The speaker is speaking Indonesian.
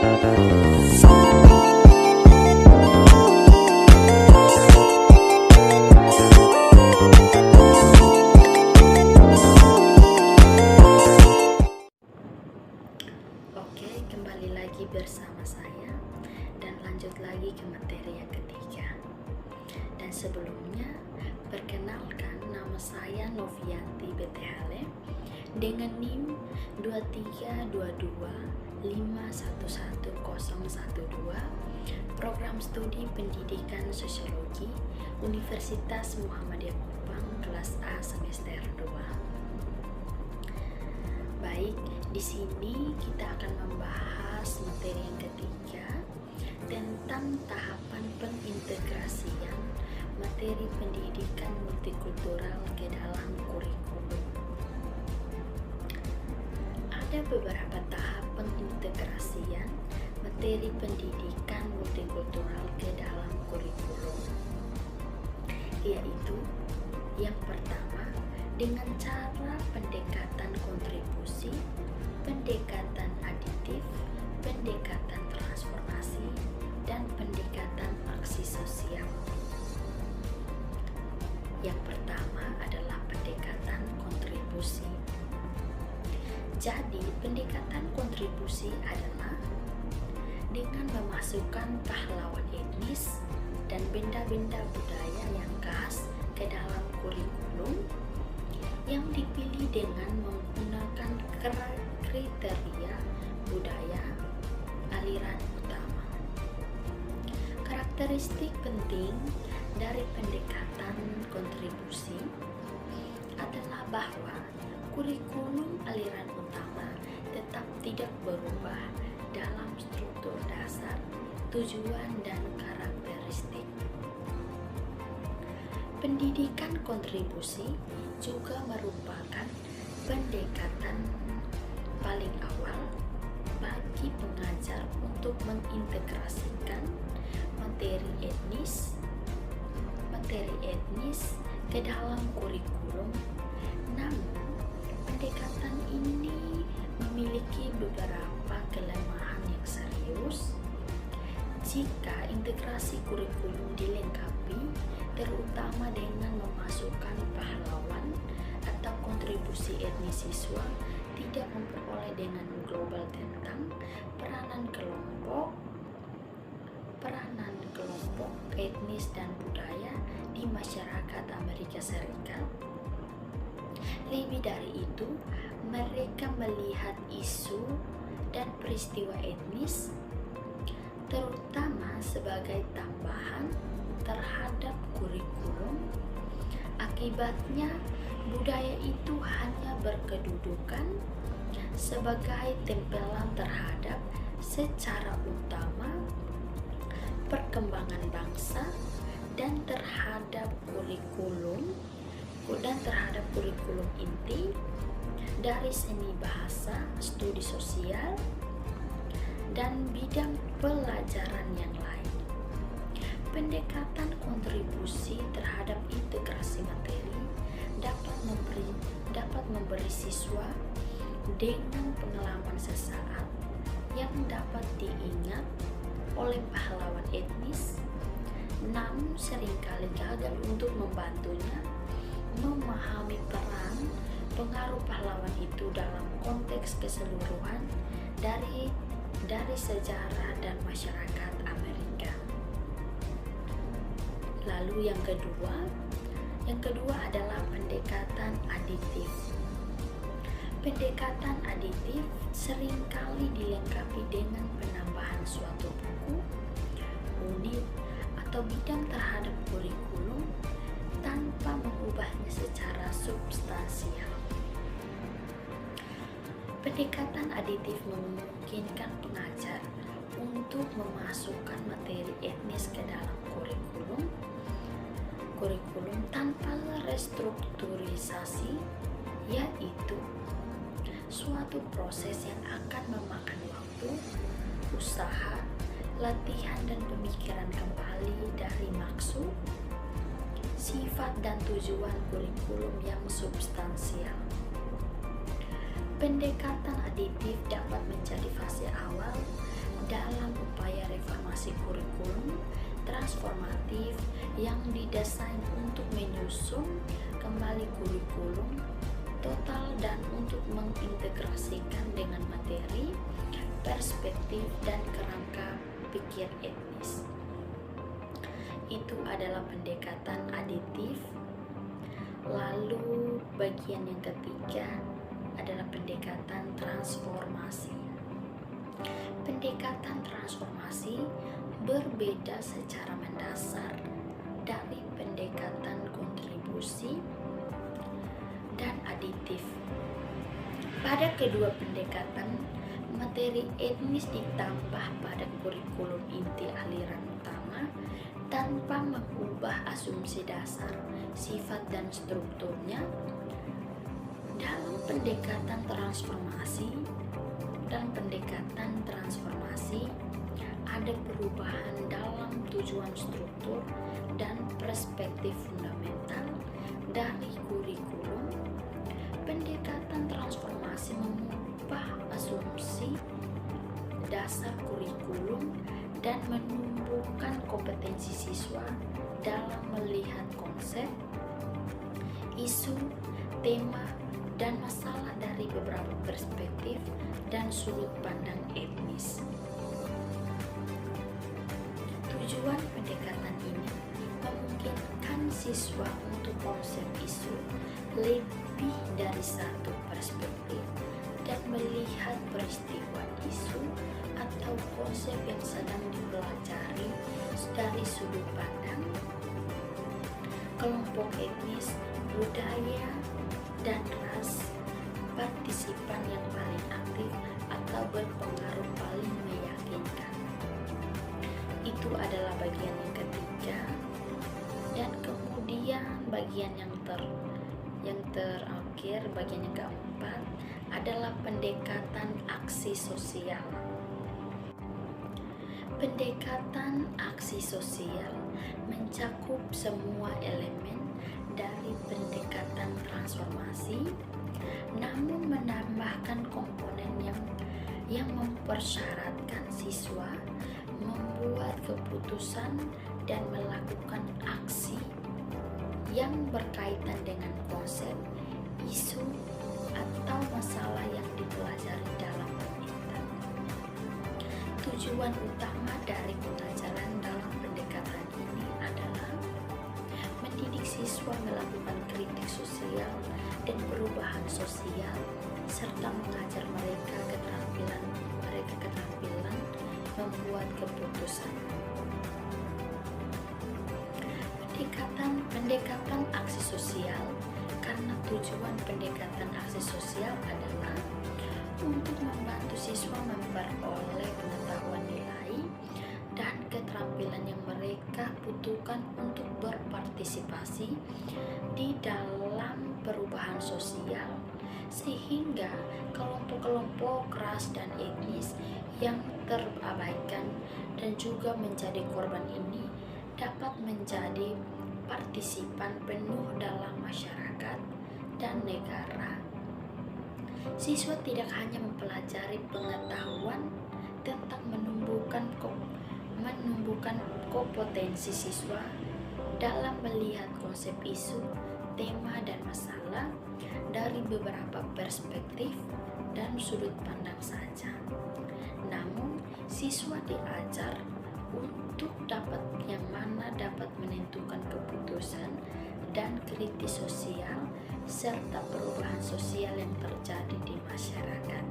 Oke, kembali lagi bersama saya dan lanjut lagi ke materi yang ketiga. Dan sebelumnya, perkenalkan, nama saya Novianti BTHL dengan NIM 23225111012, Program Studi Pendidikan Sosiologi Universitas Muhammadiyah Kupang, kelas A semester 2. Baik, di sini kita akan membahas materi yang ketiga tentang tahapan pengintegrasian materi pendidikan multikultural ke dalam kurikulum. Ada beberapa tahap pengintegrasian materi pendidikan multikultural ke dalam kurikulum, yaitu yang pertama, dengan cara pendekatan kontribusi, pendekatan aditif, pendekatan transformasi, dan pendekatan aksi sosial. Yang pertama adalah pendekatan kontribusi. Jadi, pendekatan kontribusi adalah dengan memasukkan pahlawan etnis dan benda-benda budaya yang khas ke dalam kurikulum yang dipilih dengan menggunakan kriteria budaya aliran utama. Karakteristik penting dari pendekatan kontribusi adalah bahwa kurikulum aliran utama tetap tidak berubah dalam struktur dasar, tujuan, dan karakteristik. Pendidikan kontribusi juga merupakan pendekatan paling awal bagi pengajar untuk mengintegrasikan materi etnis ke dalam kurikulum. Namun, pendekatan ini memiliki beberapa kelemahan yang serius jika integrasi kurikulum dilengkapi terutama dengan memasukkan pahlawan atau kontribusi etnis siswa tidak memperoleh dengan global tentang peranan kelompok etnis dan budaya di masyarakat Amerika Serikat. Lebih dari itu, mereka melihat isu dan peristiwa etnis terutama sebagai tambahan terhadap kurikulum. Akibatnya, budaya itu hanya berkedudukan sebagai tempelan terhadap secara utama perkembangan bangsa dan terhadap kurikulum inti dari seni bahasa, studi sosial, dan bidang pelajaran yang lain. Pendekatan kontribusi terhadap integrasi materi dapat memberi siswa dengan pengalaman sesaat yang dapat diingat oleh pahlawan etnis, namun seringkali gagal untuk membantunya memahami peran pengaruh pahlawan itu dalam konteks keseluruhan dari sejarah dan masyarakat Amerika. Lalu yang kedua adalah pendekatan aditif. Pendekatan aditif seringkali dilengkapi dengan penambahan suatu buku, unit, atau bidang terhadap kurikulum tanpa mengubahnya secara substansial. Pendekatan aditif memungkinkan pengajar untuk memasukkan materi etnis ke dalam kurikulum tanpa restrukturisasi, yaitu suatu proses yang akan memakan waktu, usaha, latihan, dan pemikiran kembali dari maksud, sifat, dan tujuan kurikulum yang substansial. Pendekatan aditif dapat menjadi fase awal transformasi kurikulum transformatif yang didesain untuk menyusun kembali kurikulum total dan untuk mengintegrasikan dengan materi, perspektif, dan kerangka pikir etnis. Itu adalah pendekatan aditif. Lalu bagian yang ketiga adalah pendekatan transformasi. Pendekatan transformasi berbeda secara mendasar dari pendekatan kontribusi dan aditif. Pada kedua pendekatan, materi etnis ditambah pada kurikulum inti aliran utama tanpa mengubah asumsi dasar, sifat, dan strukturnya. Dalam pendekatan transformasi ada perubahan dalam tujuan struktur dan perspektif fundamental dari kurikulum. Pendekatan transformasi mengubah asumsi dasar kurikulum dan menumbuhkan kompetensi siswa dalam melihat konsep, isu, tema, dan masalah dari beberapa perspektif dan sudut pandang etnis. Tujuan pendekatan ini memungkinkan siswa untuk konsep isu lebih dari satu perspektif dan melihat peristiwa isu atau konsep yang sedang dipelajari dari sudut pandang kelompok etnis, budaya, dan ras, partisipan yang paling aktif atau berpengaruh paling meyakinkan. Itu adalah bagian yang ketiga, dan kemudian bagian yang terakhir, bagian yang keempat adalah pendekatan aksi sosial. Pendekatan aksi sosial mencakup semua elemen dari pendekatan transformasi, namun menambahkan komponen yang mempersyaratkan siswa membuat keputusan dan melakukan aksi yang berkaitan dengan konsep, isu, atau masalah yang dipelajari dalam penelitian. Tujuan utama dari pembelajaran dalam pendekatan ini adalah mendidik siswa melakukan kritik sosial dan perubahan sosial, serta mengajar mereka keterampilan membuat keputusan. Pendekatan aksi sosial, karena tujuan pendekatan aksi sosial adalah untuk membantu siswa memperoleh pengetahuan nilai dan keterampilan yang mereka butuhkan untuk berpartisipasi di dalam perubahan sosial, sehingga kelompok-kelompok ras dan etnis yang terabaikan dan juga menjadi korban ini dapat menjadi partisipan penuh dalam masyarakat dan negara. Siswa tidak hanya mempelajari pengetahuan tentang menumbuhkan kompetensi siswa dalam melihat konsep isu, tema, dan masalah dari beberapa perspektif dan sudut pandang saja. Namun, siswa diajar untuk dapat menentukan keputusan dan kritis sosial serta perubahan sosial yang terjadi di masyarakat.